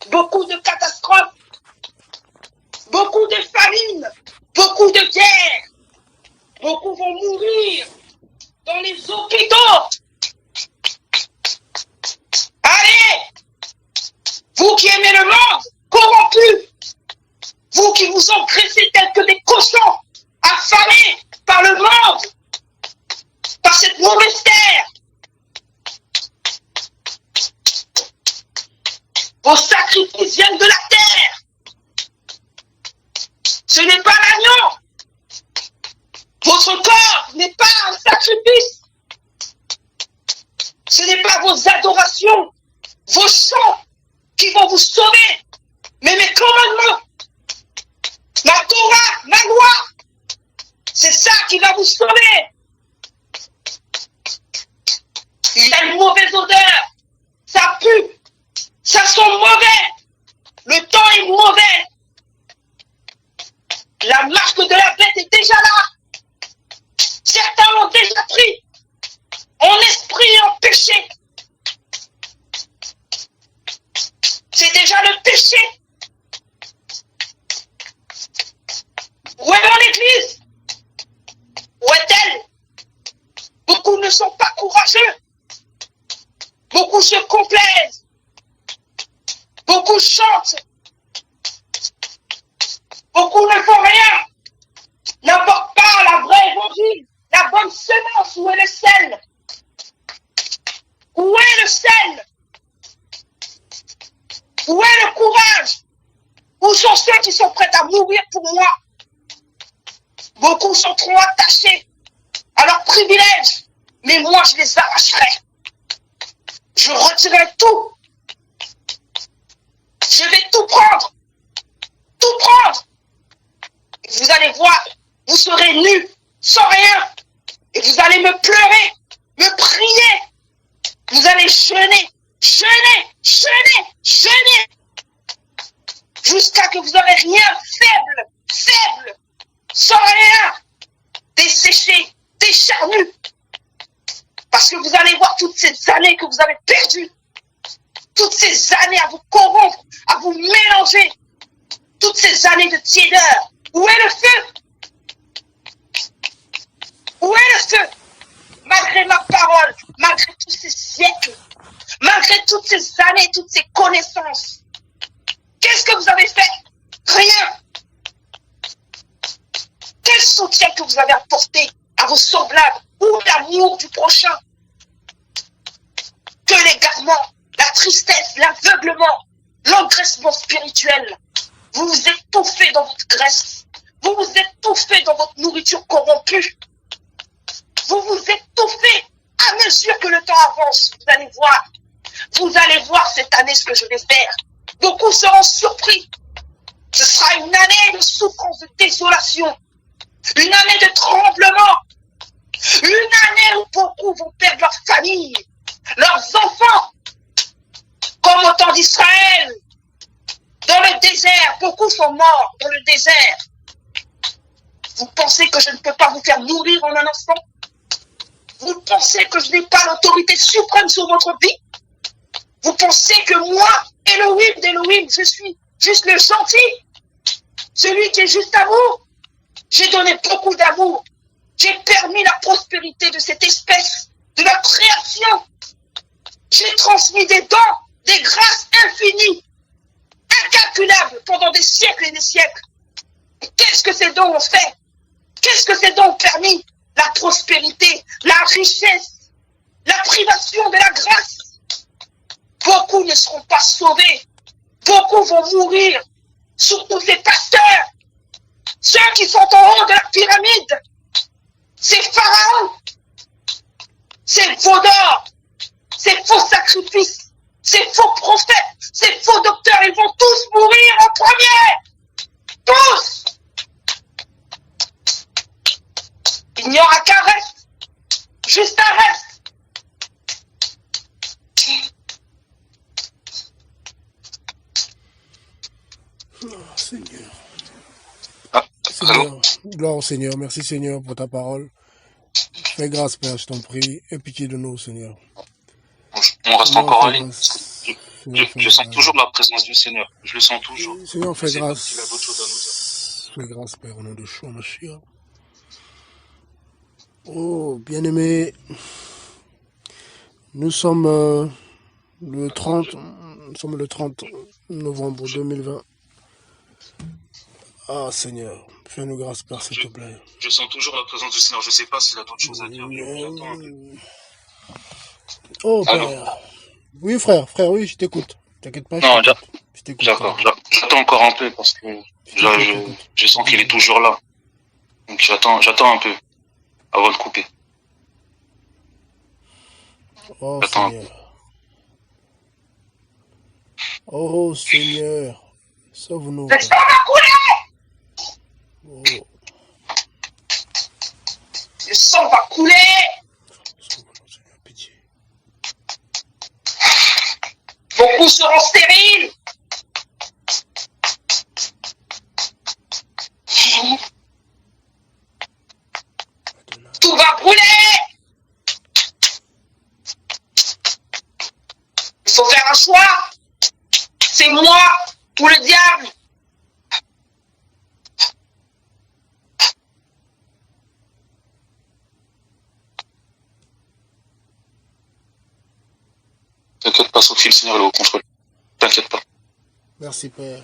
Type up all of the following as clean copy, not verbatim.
beaucoup de catastrophes, beaucoup de famines, beaucoup de guerres. Beaucoup vont mourir dans les hôpitaux. Allez, vous qui aimez le monde corrompu, vous qui vous engraissez tels que des cochons, affamés par le monde, par cette mauvaise terre. Vos sacrifices viennent de la terre. Ce n'est pas l'agneau. Votre corps n'est pas un sacrifice. Ce n'est pas vos adorations, vos chants qui vont vous sauver, mais mes commandements, ma Torah, ma loi, c'est ça qui va vous sauver. Il y a une mauvaise odeur, ça pue, ça sent mauvais, le temps est mauvais, la marque de la bête est déjà là. Certains l'ont déjà pris, en esprit et en péché. C'est déjà le péché. Où est mon église? Où est-elle? Beaucoup ne sont pas courageux. Beaucoup se complaisent. Beaucoup chantent. Beaucoup ne font rien. N'apportent pas la vraie évangile, la bonne semence. Où est le sel? Où est le sel? Où est le courage? Où sont ceux qui sont prêts à mourir pour moi? Beaucoup sont trop attachés à leurs privilèges, mais moi je les arracherai. Je retirerai tout. Je vais tout prendre. Tout prendre. Et vous allez voir, vous serez nus, sans rien. Et vous allez me pleurer, me prier. Vous allez jeûner, jeûner, jeûner, jeûner. Jusqu'à que vous n'aurez rien, faible, faible, sans rien, desséché, décharnu. Parce que vous allez voir toutes ces années que vous avez perdues. Toutes ces années à vous corrompre, à vous mélanger. Toutes ces années de tiédeur. Où est le feu? Où est le feu? Malgré ma parole, malgré tous ces siècles, malgré toutes ces années, toutes ces connaissances, qu'est-ce que vous avez fait? Rien. Quel soutien que vous avez apporté à vos semblables? Ou l'amour du prochain? Que l'égarement, la tristesse, l'aveuglement, l'engraissement spirituel, vous vous étouffez dans votre graisse, vous vous étouffez dans votre nourriture corrompue, vous vous étouffez à mesure que le temps avance. Vous allez voir cette année ce que je vais faire. Beaucoup seront surpris. Ce sera une année de souffrance, de désolation, une année de tremblement, une année où beaucoup vont perdre leur famille, leurs enfants, comme au temps d'Israël. Dans le désert, beaucoup sont morts dans le désert. Vous pensez que je ne peux pas vous faire mourir en un instant? Vous pensez que je n'ai pas l'autorité suprême sur votre vie? Vous pensez que moi, Elohim d'Elohim, je suis juste le gentil, celui qui est juste amour? J'ai donné beaucoup d'amour. J'ai permis la prospérité de cette espèce, de la création. J'ai transmis des dons, des grâces infinies, incalculables pendant des siècles et des siècles. Qu'est-ce que ces dons ont fait? Qu'est-ce que ces dons ont permis? La prospérité, la richesse, la privation de la grâce. Beaucoup ne seront pas sauvés. Beaucoup vont mourir. Surtout ces pasteurs. Ceux qui sont en haut de la pyramide. Ces pharaons. Ces veaux d'or. Ces faux sacrifices. Ces faux prophètes. Ces faux docteurs. Ils vont tous mourir en premier. Tous. Il n'y aura qu'un reste. Juste un reste. Oh, Seigneur. Ah, Seigneur, gloire au Seigneur. Merci Seigneur pour ta parole. Fais grâce, Père, je t'en prie. Aie pitié de nous, Seigneur. on reste Seigneur, encore en fais ligne. grâce. Seigneur, Je sens toujours la présence du Seigneur. Je le sens toujours. Seigneur, Je fais sais pas s'il a d'autres choses à nous dire. grâce. Fais grâce, Père, au nom de Yeshua Mashiach. Oh, bien-aimé, nous sommes le 30, nous sommes le 30 novembre 2020. Ah, Seigneur, fais-nous grâce, Père, s'il te plaît. Je sens toujours la présence du Seigneur. Je sais pas s'il a d'autres choses à dire. J'attends un peu. Oh, Allô? Père. Oui, frère, oui, je t'écoute. T'inquiète pas, Non, je t'écoute. d'accord. J'attends encore un peu parce que je sens qu'il est toujours là. Donc j'attends un peu avant de couper. Oh, J'attends. Seigneur. Oh, Seigneur. Sauve-nous. Le sang va couler! Oh, Le sang va couler! sauve-nous, Seigneur, pitié. Beaucoup seront stériles! Tout va brûler! Il faut faire un choix! C'est moi ou le diable! T'inquiète pas, Sophie, le Seigneur est au contrôle. T'inquiète pas. Merci, Père.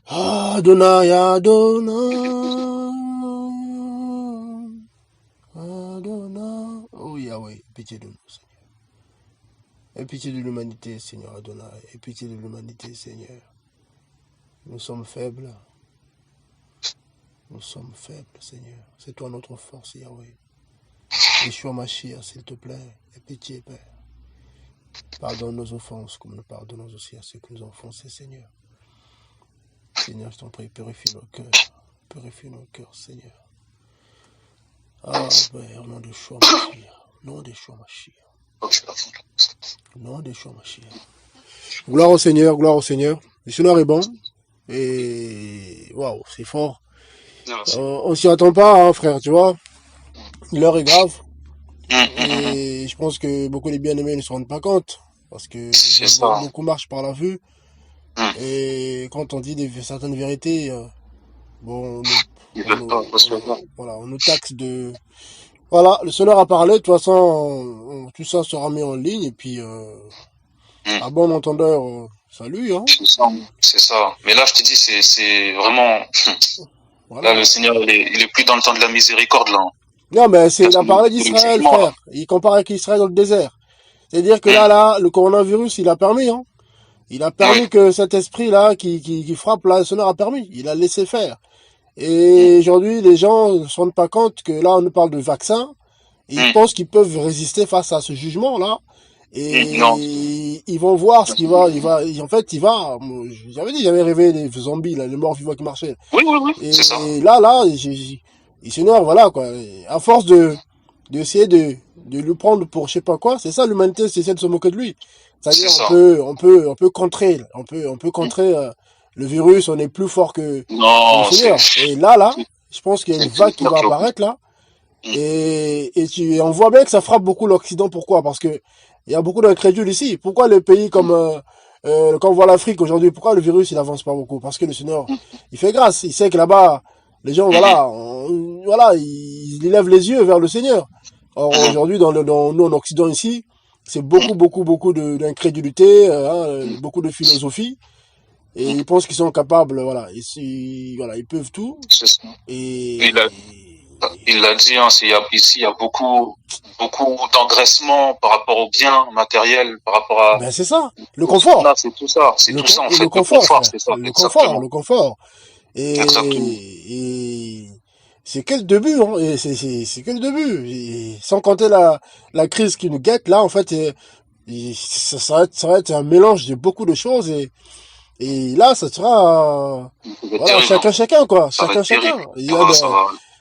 Adonai, Adonai. Adonai. Oh, Yahweh, pitié de nous, Seigneur. Aie pitié de l'humanité, Seigneur Adonai. Aie pitié de l'humanité, Seigneur. Nous sommes faibles. Nous sommes faibles, Seigneur. C'est toi notre force, Yahweh. Yeshua Mashiach, s'il te plaît. Aie pitié, Père. Pardonne nos offenses, comme nous pardonnons aussi à ceux qui nous ont offensés, Seigneur. Seigneur, je t'en prie, purifie nos cœurs. Purifie nos cœurs, Seigneur. Ah, Père, au nom de Yeshua Mashiach. Au nom de Yeshua Mashiach. Au nom de Yeshua Mashiach. Gloire au Seigneur, gloire au Seigneur. Le Seigneur est bon. Et waouh, c'est fort. On s'y attend pas, hein, frère, tu vois. L'heure est grave. Et je pense que beaucoup de bien-aimés ne se rendent pas compte. Parce que beaucoup marchent par la vue. Et quand on dit certaines vérités, bon, on nous taxe de... Voilà, le Seigneur a parlé, de toute façon, tout ça sera mis en ligne. Et puis, à bon entendeur, salut. Hein. C'est ça. Mais là, je te dis, c'est vraiment... Voilà. Là, le Seigneur, il est plus dans le temps de la miséricorde, là. Non, mais il a parlé d'Israël, frère. Il compare avec Israël dans le désert. C'est-à-dire que là, le coronavirus, il a permis, hein. Il a permis que cet esprit-là, qui frappe, là, le Seigneur a permis. Il a laissé faire. Et aujourd'hui, les gens ne se rendent pas compte que là, on nous parle de vaccin. Et ils pensent qu'ils peuvent résister face à ce jugement-là. Et ils vont voir ce qu'il va, en fait, j'avais dit, j'avais rêvé des zombies, là, les morts vivants qui marchaient. Oui, et c'est ça. là, il s'énerve, voilà, quoi. À force d'essayer de le prendre pour je sais pas quoi, c'est ça, l'humanité, c'est essayer de se moquer de lui. C'est-à-dire, on peut contrer, le virus, on est plus fort que le Seigneur. Et là, je pense qu'il y a une vague qui va apparaître, là. Et on voit bien que ça frappe beaucoup l'Occident. Pourquoi? Parce que il y a beaucoup d'incrédules ici. Pourquoi les pays comme quand on voit l'Afrique aujourd'hui, pourquoi le virus il avance pas beaucoup? Parce que le Seigneur il fait grâce. Il sait que là-bas les gens ils lèvent les yeux vers le Seigneur. Or aujourd'hui nous en Occident ici, c'est beaucoup d'incrédulité, beaucoup de philosophie. Et ils pensent qu'ils sont capables, ils peuvent tout. Et il l'a dit, hein, ici il y a beaucoup d'engraissement par rapport aux biens matériels, par rapport à... Ben c'est ça, le confort. Là, c'est tout ça, en fait. Le confort, c'est ça. Le confort. Et c'est que le début, hein. Et c'est que le début. Et sans compter la crise qui nous guette, là, en fait, ça va être un mélange de beaucoup de choses. Et là, ça sera, chacun, quoi. Chacun.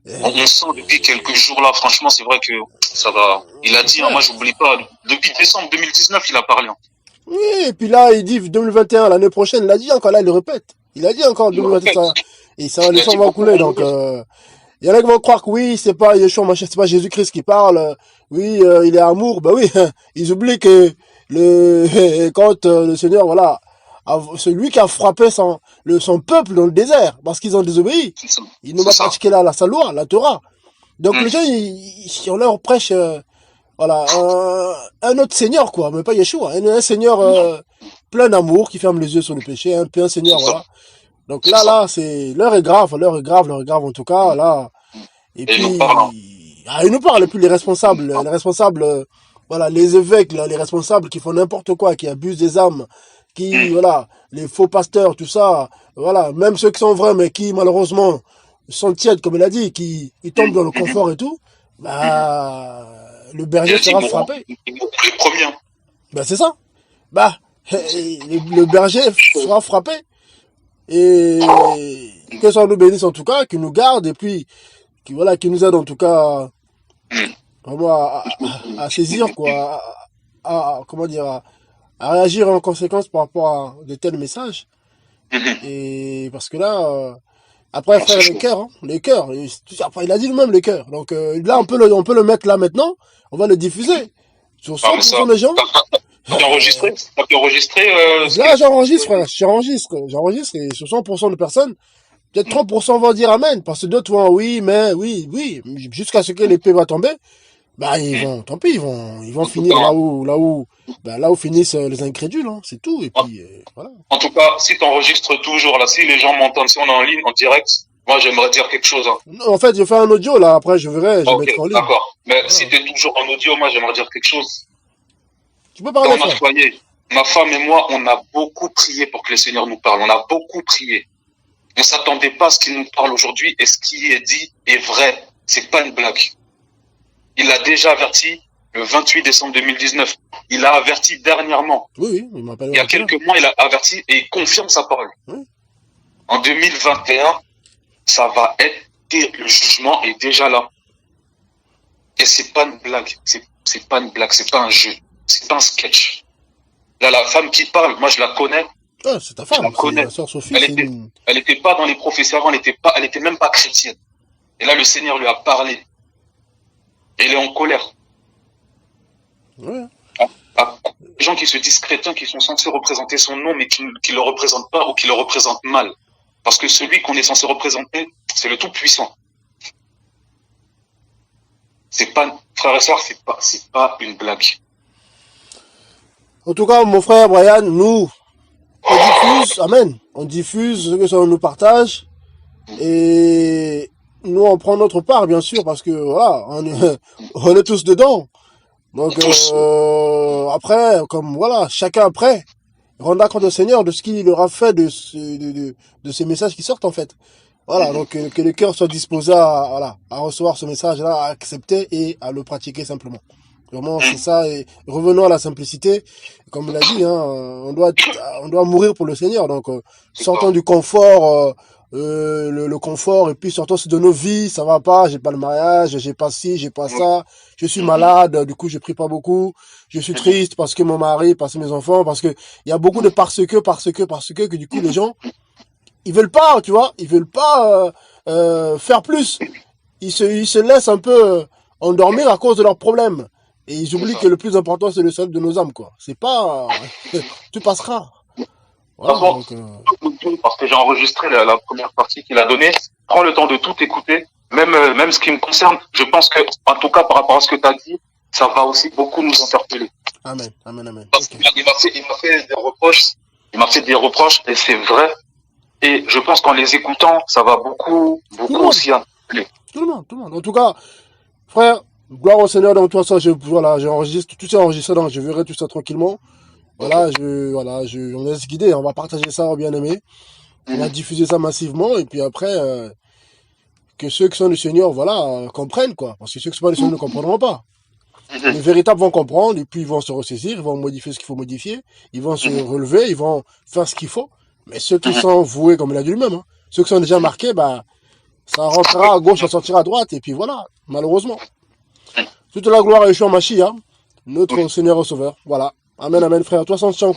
On sent depuis quelques jours là, franchement, c'est vrai que ça va. Il a dit, hein, moi j'oublie pas, depuis décembre 2019, il a parlé. Hein. Oui, et puis là, il dit 2021, l'année prochaine, il a dit encore, là, il le répète. Il a dit encore 2021, et ça va, le sang va couler, donc, il y en a qui vont croire que oui, c'est pas Yeshua, c'est pas Jésus-Christ qui parle, oui, il est amour, bah oui, ils oublient que quand le Seigneur, voilà, celui qui a frappé son peuple dans le désert, parce qu'ils ont désobéi. Ils n'ont pas pratiqué sa loi, la Torah. Donc les gens, on leur prêche, voilà, un autre Seigneur, quoi, mais pas Yeshua. Un Seigneur plein d'amour, qui ferme les yeux sur le péché, un Seigneur, voilà. Donc là, l'heure est grave en tout cas, là. Et puis, il nous parle, et puis les responsables, voilà, les évêques, là, les responsables qui font n'importe quoi, qui abusent des âmes, voilà, les faux pasteurs, tout ça, voilà, même ceux qui sont vrais, mais qui, malheureusement, sont tièdes, comme il a dit, qui tombent dans le confort et tout, bah, le berger sera frappé. Les premiers. Bah, c'est ça. Bah, le berger sera frappé. Et que ça nous bénisse en tout cas, qu'il nous garde, et puis, qui nous aide en tout cas, vraiment à saisir, quoi, comment dire, à réagir en conséquence par rapport à de tels messages. Et parce que là, après, frère, les cœurs, après, il a dit lui-même les cœurs. Donc là, on peut le mettre là maintenant, on va le diffuser sur 100% des gens. T'as enregistré? Là, j'enregistre, frère, j'enregistre, et sur 100% de personnes, peut-être 30% vont dire amen, parce que d'autres vont oui, jusqu'à ce que l'épée va tomber, bah, tant pis, ils vont finir là où finissent les incrédules, hein, c'est tout, et puis, voilà. En tout cas, si t'enregistres toujours, là, si les gens m'entendent, si on est en ligne, en direct, moi, j'aimerais dire quelque chose, hein. Non, en fait, je fais un audio, là, après, je verrai, je vais mettre en ligne. D'accord. Mais voilà. Si t'es toujours en audio, moi, j'aimerais dire quelque chose. Tu peux parler, dans notre foyer, ma femme et moi, on a beaucoup prié pour que le Seigneur nous parle. On a beaucoup prié. On s'attendait pas à ce qu'il nous parle aujourd'hui, et ce qui est dit est vrai. C'est pas une blague. Il l'a déjà averti le 28 décembre 2019. Il l'a averti dernièrement. Oui, il m'appelle. Il y a quelques mois, il a averti et il confirme sa parole. Oui. En 2021, ça va être, le jugement est déjà là. Et c'est pas une blague. C'est pas une blague. C'est pas un jeu. C'est pas un sketch. Là, la femme qui parle, moi je la connais. Ah, c'est ta femme. Je la connais. La sœur Sophie, elle était pas dans les prophéties avant, elle était même pas chrétienne. Et là, le Seigneur lui a parlé. Et elle est en colère. Ouais. Les gens qui se disent chrétiens, qui sont censés représenter son nom, mais qui le représentent pas ou qui le représentent mal. Parce que celui qu'on est censé représenter, c'est le Tout-Puissant. C'est pas, frère et soeur, c'est pas une blague. En tout cas, mon frère Brian, nous, on diffuse, amen, on diffuse ce que ça nous partage, et nous, on prend notre part, bien sûr, parce que, voilà, on est tous dedans. Donc, après, comme, voilà, chacun après, rendra compte au Seigneur de ce qu'il aura fait de ces messages qui sortent, en fait. Voilà, donc, que le cœur soit disposé à recevoir ce message-là, à accepter et à le pratiquer simplement. Vraiment, c'est ça, et revenons à la simplicité. Comme il a dit, hein, on doit mourir pour le Seigneur. Donc, sortons du confort, le confort, et puis sortons de nos vies. Ça va pas, j'ai pas le mariage, j'ai pas ci, j'ai pas ça. Je suis malade, du coup, je prie pas beaucoup. Je suis triste parce que mon mari, parce que mes enfants, parce que il y a beaucoup de parce que du coup, les gens, ils veulent pas, tu vois, ils veulent pas faire plus. Ils se laissent un peu endormir à cause de leurs problèmes. Et ils oublient que le plus important, c'est le salut de nos âmes, quoi. C'est pas... tu passeras. Voilà, donc, parce que j'ai enregistré la première partie qu'il a donnée. Prends le temps de tout écouter. Même ce qui me concerne, je pense que, en tout cas, par rapport à ce que tu as dit, ça va aussi beaucoup nous interpeller. Amen, amen, amen. Parce qu'il m'a fait des reproches. Il m'a fait des reproches, et c'est vrai. Et je pense qu'en les écoutant, ça va beaucoup aussi interpeller. Tout le monde. En tout cas, frère, gloire au Seigneur, dans tout ça, j'enregistre, tout est enregistré, donc je verrai tout ça tranquillement. Voilà, on laisse guider, on va partager ça au bien-aimé. On va diffuser ça massivement, et puis après, que ceux qui sont du Seigneur, voilà, comprennent, quoi. Parce que ceux qui sont pas du Seigneur ne comprendront pas. Les véritables vont comprendre, et puis ils vont se ressaisir, ils vont modifier ce qu'il faut modifier, ils vont se relever, ils vont faire ce qu'il faut. Mais ceux qui sont voués, comme il a dit lui-même, hein, ceux qui sont déjà marqués, bah, ça rentrera à gauche, ça sortira à droite, et puis voilà, malheureusement. Toute la gloire à Yeshua Mashiach, notre Seigneur et Sauveur. Voilà. Amen, amen, frère. Toi, sans encore.